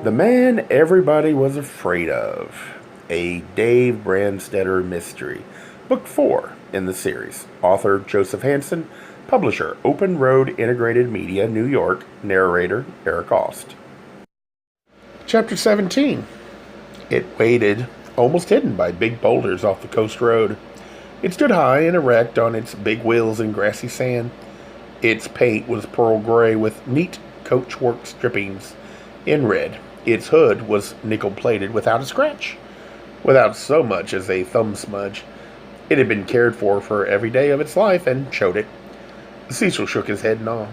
The Man Everybody Was Afraid of, a Dave Brandstetter mystery. Book 4 in the series. Author Joseph Hansen. Publisher Open Road Integrated Media, New York. Narrator Eric Aust. Chapter 17. It waited, almost hidden by big boulders off the coast road. It stood high and erect on its big wheels in grassy sand. Its paint was pearl gray with neat coachwork strippings in red. Its hood was nickel-plated without a scratch, without so much as a thumb smudge. It had been cared for every day of its life and showed it. Cecil shook his head in awe.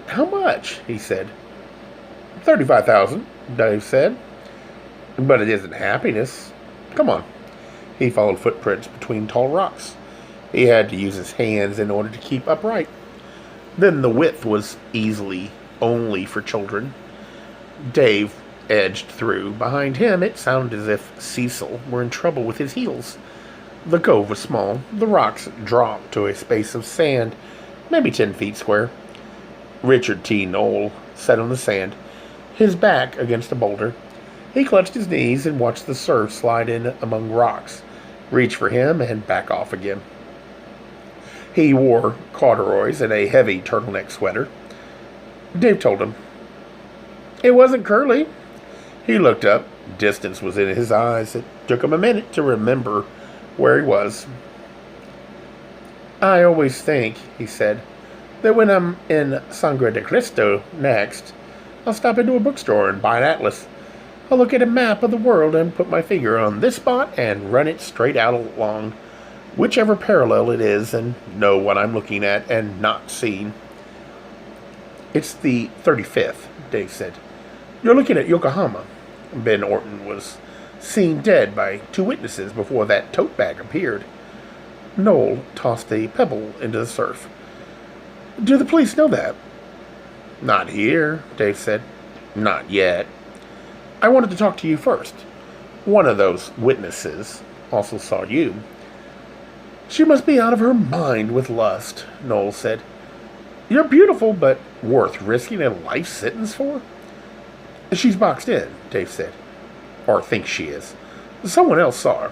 "How much?" he said. 35,000, Dave said. "But it isn't happiness. Come on." He followed footprints between tall rocks. He had to use his hands in order to keep upright. Then the width was easily only for children. Dave edged through. Behind him, it sounded as if Cecil were in trouble with his heels. The cove was small. The rocks dropped to a space of sand, maybe 10 feet square. Richard T. Knoll sat on the sand, his back against a boulder. He clutched his knees and watched the surf slide in among rocks, reach for him, and back off again. He wore corduroys and a heavy turtleneck sweater. Dave told him. It wasn't Curly. He looked up. Distance was in his eyes. It took him a minute to remember where he was. "I always think," he said, "that when I'm in Sangre de Cristo next, I'll stop into a bookstore and buy an atlas. I'll look at a map of the world and put my finger on this spot and run it straight out along whichever parallel it is and know what I'm looking at and not seeing." "It's the 35th, Dave said. "You're looking at Yokohama. Ben Orton was seen dead by 2 witnesses before that tote bag appeared." Noel tossed a pebble into the surf. "Do the police know that?" "Not here," Dave said. "Not yet. I wanted to talk to you first. One of those witnesses also saw you." "She must be out of her mind with lust," Noel said. "You're beautiful, but worth risking a life sentence for?" "She's boxed in," Dave said. "Or thinks she is. Someone else saw her.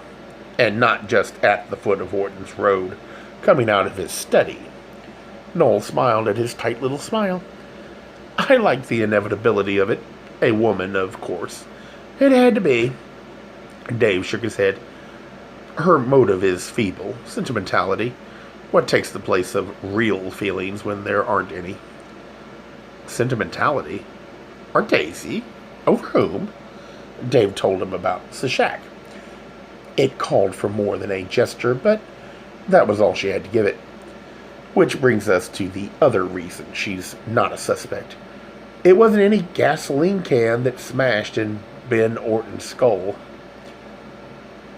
And not just at the foot of Orton's road, coming out of his study." Noel smiled at his tight little smile. "I like the inevitability of it. A woman, of course. It had to be." Dave shook his head. "Her motive is feeble. Sentimentality. What takes the place of real feelings when there aren't any." "Sentimentality? Or Daisy? Over whom?" Dave told him about Sashak. It called for more than a gesture, but that was all she had to give it. Which brings us to the other reason she's not a suspect. It wasn't any gasoline can that smashed in Ben Orton's skull.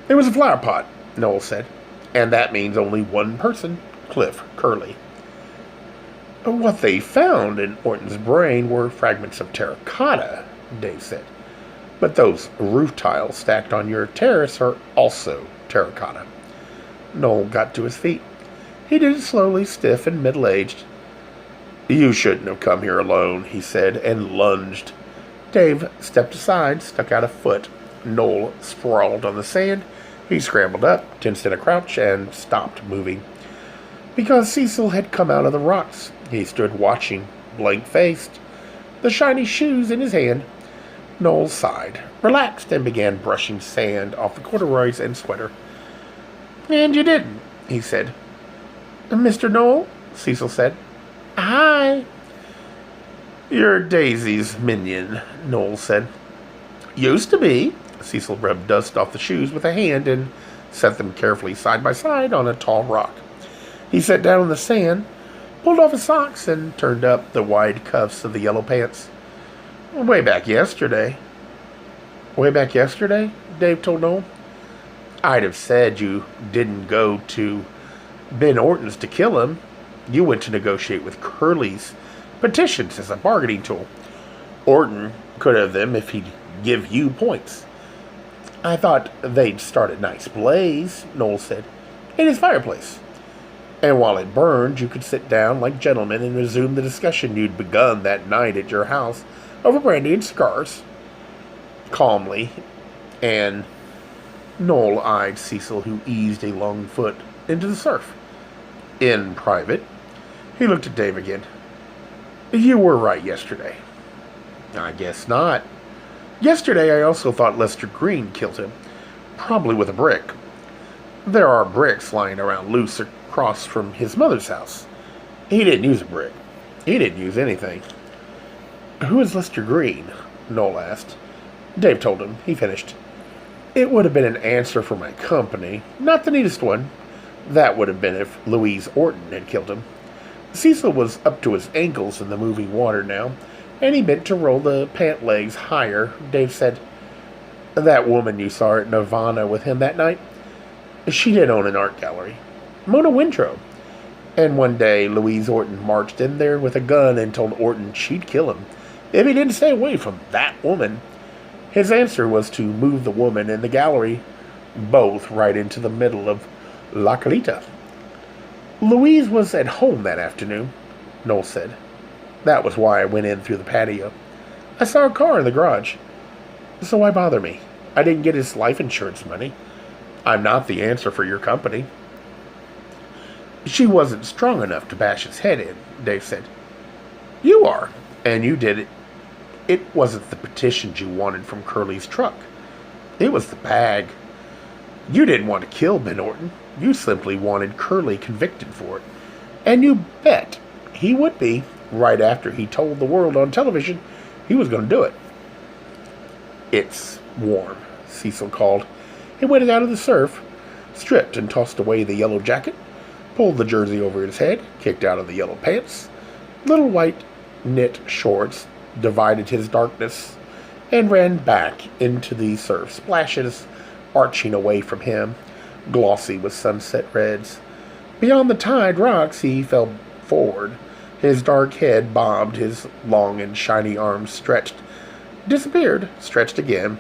"It was a flower pot," Noel said. "And that means only one person, Cliff Curley." "What they found in Orton's brain were fragments of terracotta," Dave said. "But those roof tiles stacked on your terrace are also terracotta." Noel got to his feet. He did it slowly, stiff and middle-aged. "You shouldn't have come here alone," he said, and lunged. Dave stepped aside, stuck out a foot. Noel sprawled on the sand. He scrambled up, tensed in a crouch, and stopped moving. Because Cecil had come out of the rocks, he stood watching, blank-faced, the shiny shoes in his hand. Noel sighed, relaxed, and began brushing sand off the corduroys and sweater. "And you didn't," he said. "Mr. Noel," Cecil said. "Hi." "You're Daisy's minion," Noel said. "Used to be." Cecil rubbed dust off the shoes with a hand and set them carefully side by side on a tall rock. He sat down on the sand, pulled off his socks, and turned up the wide cuffs of the yellow pants. "Way back yesterday." "Way back yesterday?" Dave told Noel. "I'd have said you didn't go to Ben Orton's to kill him. You went to negotiate with Curly's petitions as a bargaining tool. Orton could have them if he'd give you points." "I thought they'd start a nice blaze," Noel said. "In his fireplace. And while it burned, you could sit down like gentlemen and resume the discussion you'd begun that night at your house over brandy and cigars." calmly, and Noel eyed Cecil, who eased a long foot into the surf. In private, he looked at Dave again. You were right yesterday. I guess not. Yesterday I also thought Lester Green killed him, probably with a brick. There are bricks lying around loose across from his mother's house. He didn't use a brick. He didn't use anything. Who is Lester Green? Noel asked. Dave told him. He finished. It would have been an answer for my company, not the neatest one. That would have been if Louise Orton had killed him. Cecil was up to his ankles in the moving water now, and he meant to roll the pant legs higher. Dave said, That woman you saw at Nirvana with him that night, she did own an art gallery. Mona Winthrop. And one day, Louise Orton marched in there with a gun and told Orton she'd kill him if he didn't stay away from that woman. His answer was to move the woman and the gallery both right into the middle of La Calita. Louise was at home that afternoon, Noel said. That was why I went in through the patio. I saw a car in the garage. So why bother me? I didn't get his life insurance money. I'm not the answer for your company. She wasn't strong enough to bash his head in, Dave said. You are, and you did it. It wasn't the petitions you wanted from Curly's truck. It was the bag. You didn't want to kill Ben Orton. You simply wanted Curly convicted for it. And you bet he would be right after he told the world on television he was going to do it. It's warm, Cecil called. He waded out of the surf, stripped and tossed away the yellow jacket, pulled the jersey over his head, kicked out of the yellow pants. Little white knit shorts divided his darkness, and ran back into the surf, splashes arching away from him, glossy with sunset reds. Beyond the tide rocks, he fell forward. His dark head bobbed, his long and shiny arms stretched, disappeared, stretched again.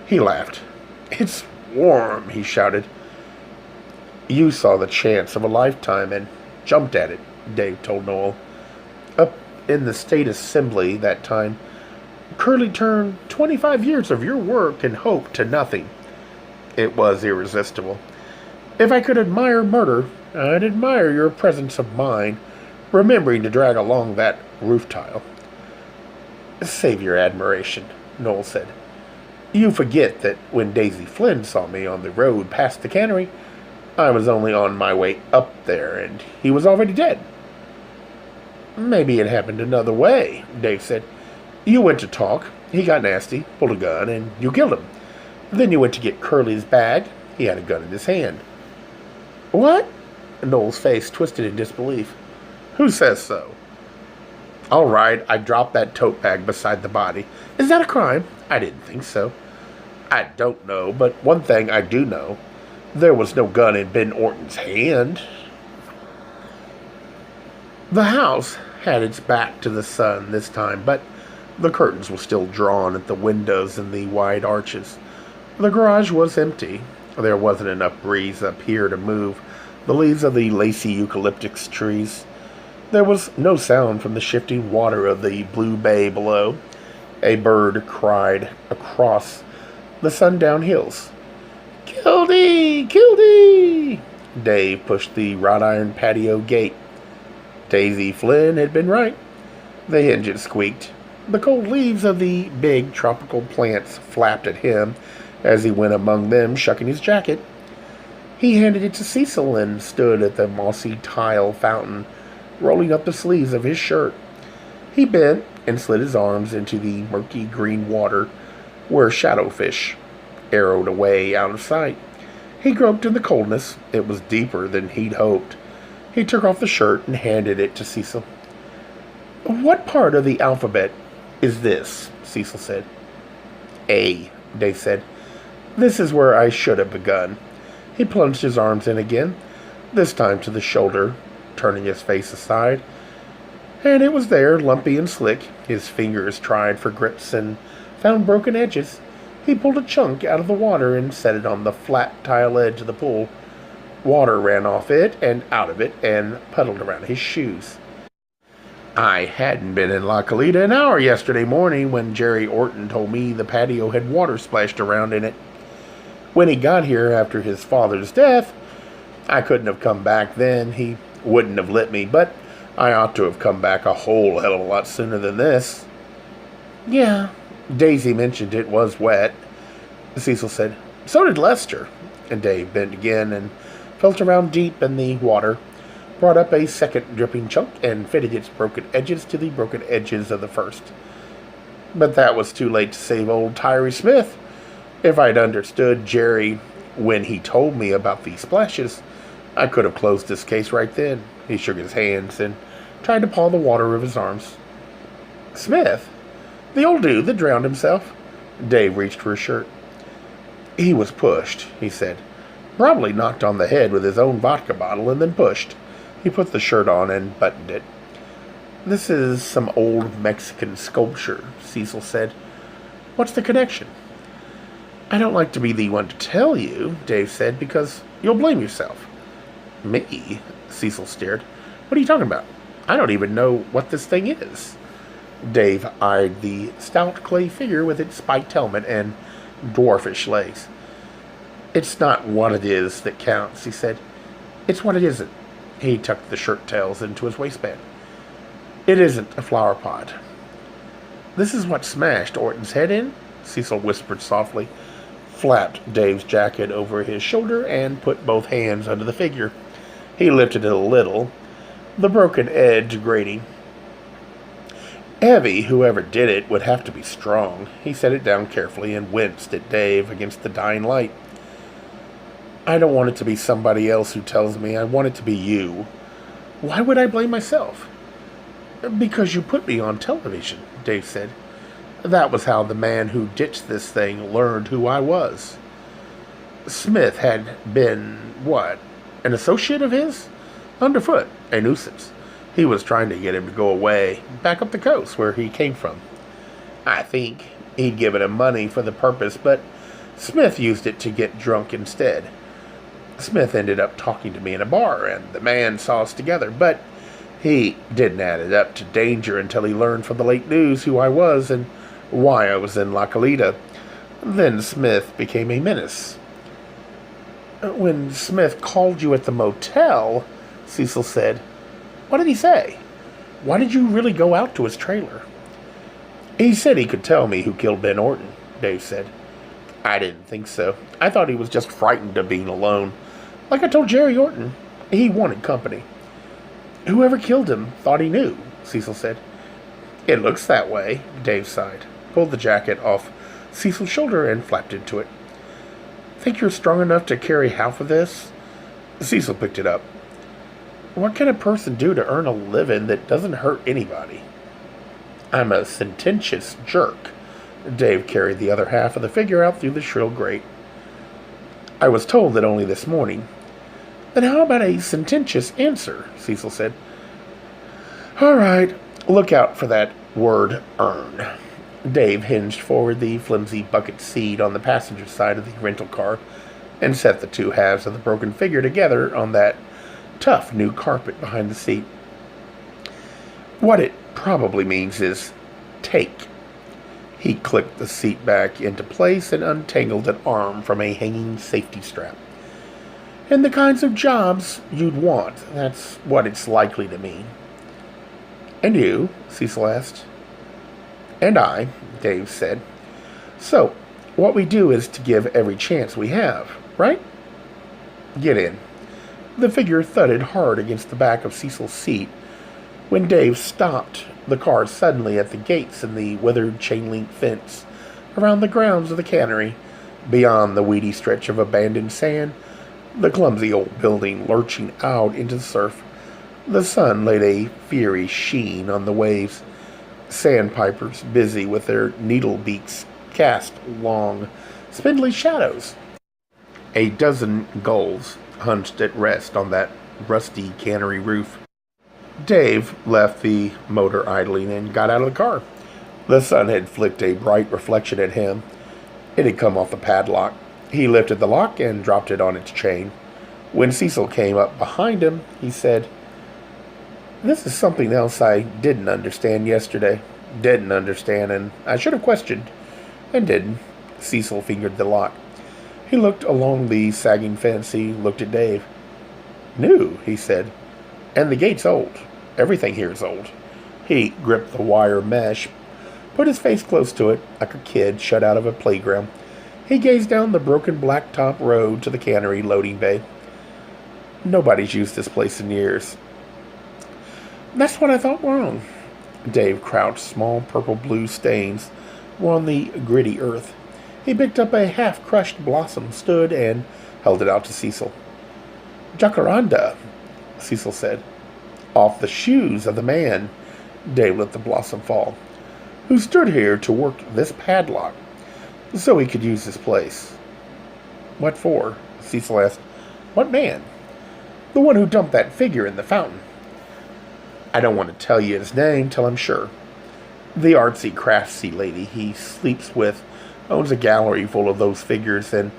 He laughed. It's warm, he shouted. You saw the chance of a lifetime and jumped at it, Dave told Noel. Up in the state assembly that time, Curly turned 25 years of your work and hope to nothing. It was irresistible. If I could admire murder, I'd admire your presence of mind, remembering to drag along that roof tile. Save your admiration, Noel said. You forget that when Daisy Flynn saw me on the road past the cannery, I was only on my way up there, and he was already dead. Maybe it happened another way, Dave said. You went to talk, he got nasty, pulled a gun, and you killed him. Then you went to get Curly's bag. He had a gun in his hand. What? Noel's face twisted in disbelief. Who says so? All right, I dropped that tote bag beside the body. Is that a crime? I didn't think so. I don't know, but one thing I do know. There was no gun in Ben Orton's hand. The house had its back to the sun this time, but the curtains were still drawn at the windows and the wide arches. The garage was empty. There wasn't enough breeze up here to move the leaves of the lacy eucalyptus trees. There was no sound from the shifting water of the blue bay below. A bird cried across the sundown hills. Kildy! Kildy! Dave pushed the wrought iron patio gate. Daisy Flynn had been right. The hinges squeaked. The cold leaves of the big tropical plants flapped at him as he went among them, shucking his jacket. He handed it to Cecil and stood at the mossy tile fountain, rolling up the sleeves of his shirt. He bent and slid his arms into the murky green water where shadowfish arrowed away out of sight. He groped in the coldness. It was deeper than he'd hoped. He took off the shirt and handed it to Cecil. What part of the alphabet is this? Cecil said. A, Dave said. This is where I should have begun. He plunged his arms in again, this time to the shoulder, turning his face aside. And it was there, lumpy and slick. His fingers tried for grips and found broken edges. He pulled a chunk out of the water and set it on the flat tile edge of the pool. Water ran off it and out of it and puddled around his shoes. I hadn't been in La Calita an hour yesterday morning when Jerry Orton told me the patio had water splashed around in it. When he got here after his father's death, I couldn't have come back then. He wouldn't have let me, but I ought to have come back a whole hell of a lot sooner than this. Yeah, Daisy mentioned it was wet. Cecil said, so did Lester. And Dave bent again and felt around deep in the water, brought up a second dripping chunk and fitted its broken edges to the broken edges of the first. But that was too late to save old Tyree Smith. If I'd understood Jerry when he told me about these splashes, I could have closed this case right then. He shook his hands and tried to paw the water of his arms. Smith? The old dude that drowned himself? Dave reached for his shirt. He was pushed, he said. Probably knocked on the head with his own vodka bottle and then pushed. He put the shirt on and buttoned it. This is some old Mexican sculpture, Cecil said. What's the connection? I don't like to be the one to tell you, Dave said, because you'll blame yourself. Me? Cecil stared. What are you talking about? I don't even know what this thing is. Dave eyed the stout clay figure with its spiked helmet and dwarfish legs. It's not what it is that counts, he said. It's what it isn't. He tucked the shirt tails into his waistband. It isn't a flower pot. This is what smashed Orton's head in, Cecil whispered softly, flapped Dave's jacket over his shoulder, and put both hands under the figure. He lifted it a little, the broken edge grating. Heavy, whoever did it, would have to be strong. He set it down carefully and winced at Dave against the dying light. I don't want it to be somebody else who tells me. I want it to be you. Why would I blame myself? Because you put me on television, Dave said. That was how the man who ditched this thing learned who I was. Smith had been, what, an associate of his? Underfoot, a nuisance. He was trying to get him to go away, back up the coast where he came from. I think he'd given him money for the purpose, but Smith used it to get drunk instead. Smith ended up talking to me in a bar, and the man saw us together, but he didn't add it up to danger until he learned from the late news who I was and why I was in La Calita. Then Smith became a menace. When Smith called you at the motel, Cecil said, what did he say? Why did you really go out to his trailer? He said he could tell me who killed Ben Orton, Dave said. I didn't think so. I thought he was just frightened of being alone. Like I told Jerry Orton, he wanted company. Whoever killed him thought he knew, Cecil said. It looks that way, Dave sighed, pulled the jacket off Cecil's shoulder and flapped into it. Think you're strong enough to carry half of this? Cecil picked it up. What can a person do to earn a living that doesn't hurt anybody? I'm a sententious jerk. Dave carried the other half of the figure out through the shrill grate. I was told that only this morning. Then how about a sententious answer? Cecil said. All right, look out for that word earn. Dave hinged forward the flimsy bucket seat on the passenger side of the rental car and set the two halves of the broken figure together on that tough new carpet behind the seat. What it probably means is take. He clicked the seat back into place and untangled an arm from a hanging safety strap. And the kinds of jobs you'd want, that's what it's likely to mean. And you? Cecil asked. And I, Dave said. So, what we do is to give every chance we have, right? Get in. The figure thudded hard against the back of Cecil's seat when Dave stopped the car suddenly at the gates in the weathered chain-link fence around the grounds of the cannery. Beyond the weedy stretch of abandoned sand, the clumsy old building lurching out into the surf. The sun laid a fiery sheen on the waves. Sandpipers, busy with their needle beaks, cast long, spindly shadows. A dozen gulls hunched at rest on that rusty cannery roof. Dave left the motor idling and got out of the car. The sun had flicked a bright reflection at him. It had come off the padlock. He lifted the lock and dropped it on its chain. When Cecil came up behind him, he said, This is something else I didn't understand yesterday. Didn't understand, and I should have questioned. And didn't. Cecil fingered the lock. He looked along the sagging fence. He looked at Dave. New, he said. And the gate's old. Everything here is old. He gripped the wire mesh, put his face close to it, like a kid shut out of a playground. He gazed down the broken blacktop road to the cannery loading bay. Nobody's used this place in years. That's what I thought wrong. Dave crouched. Small purple-blue stains were on the gritty earth. He picked up a half-crushed blossom, stood, and held it out to Cecil. Jacaranda, Cecil said. Off the shoes of the man, Dave let the blossom fall, who stood here to work this padlock, so he could use this place. What for? Cecil asked. What man? The one who dumped that figure in the fountain. I don't want to tell you his name till I'm sure. The artsy, craftsy lady he sleeps with owns a gallery full of those figures, and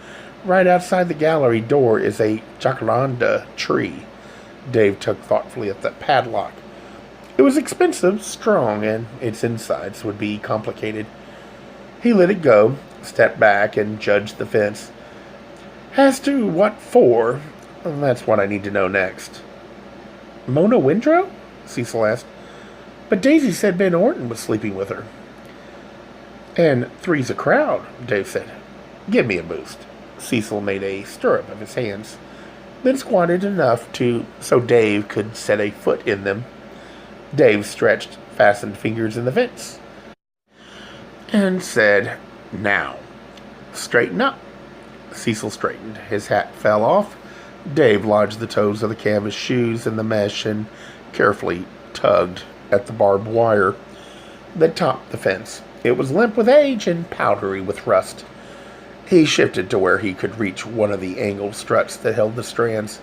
right outside the gallery door is a jacaranda tree. Dave tugged thoughtfully at the padlock. It was expensive, strong, and its insides would be complicated. He let it go, stepped back, and judged the fence. As to what for, that's what I need to know next. Mona Windrow? Cecil asked. But Daisy said Ben Orton was sleeping with her. And three's a crowd, Dave said. Give me a boost. Cecil made a stirrup of his hands, then squatted enough so Dave could set a foot in them. Dave stretched, fastened fingers in the fence, and said, Now, straighten up. Cecil straightened. His hat fell off. Dave lodged the toes of the canvas shoes in the mesh and carefully tugged at the barbed wire that topped the fence. It was limp with age and powdery with rust. He shifted to where he could reach one of the angled struts that held the strands.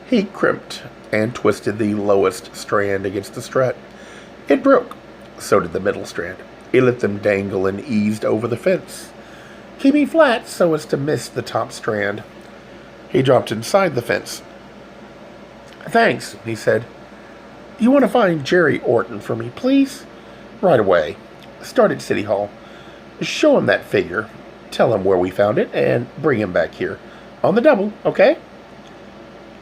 He crimped and twisted the lowest strand against the strut. It broke. So did the middle strand. He let them dangle and eased over the fence, keeping flat so as to miss the top strand. He dropped inside the fence. Thanks, he said. You want to find Jerry Orton for me, please? Right away. Start at City Hall. Show him that figure. Tell him where we found it, and bring him back here. On the double, okay?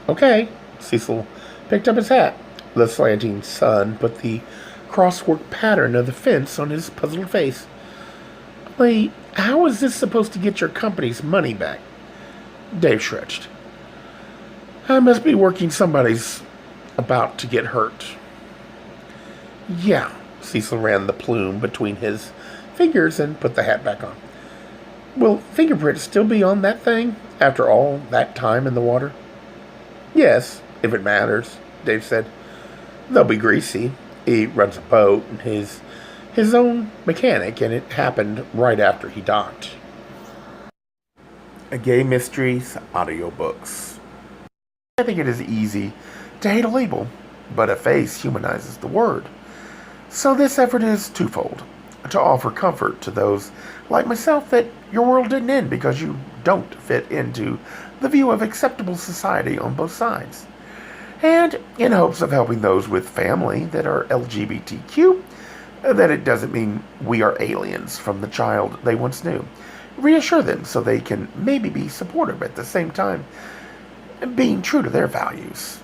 Okay. Cecil picked up his hat. The slanting sun put the crosswork pattern of the fence on his puzzled face. Wait, how is this supposed to get your company's money back? Dave stretched. I must be working somebody's about to get hurt. Yeah. Cecil ran the plume between his fingers and put the hat back on. Will fingerprints still be on that thing after all that time in the water? Yes, if it matters, Dave said. They'll be greasy. He runs a boat and his own mechanic, and it happened right after he docked. A Gay Mysteries audiobooks. I think it is easy to hate a label, but a face humanizes the word. So this effort is twofold. To offer comfort to those like myself that your world didn't end because you don't fit into the view of acceptable society on both sides. And in hopes of helping those with family that are LGBTQ, that it doesn't mean we are aliens from the child they once knew. Reassure them so they can maybe be supportive at the same time, being true to their values.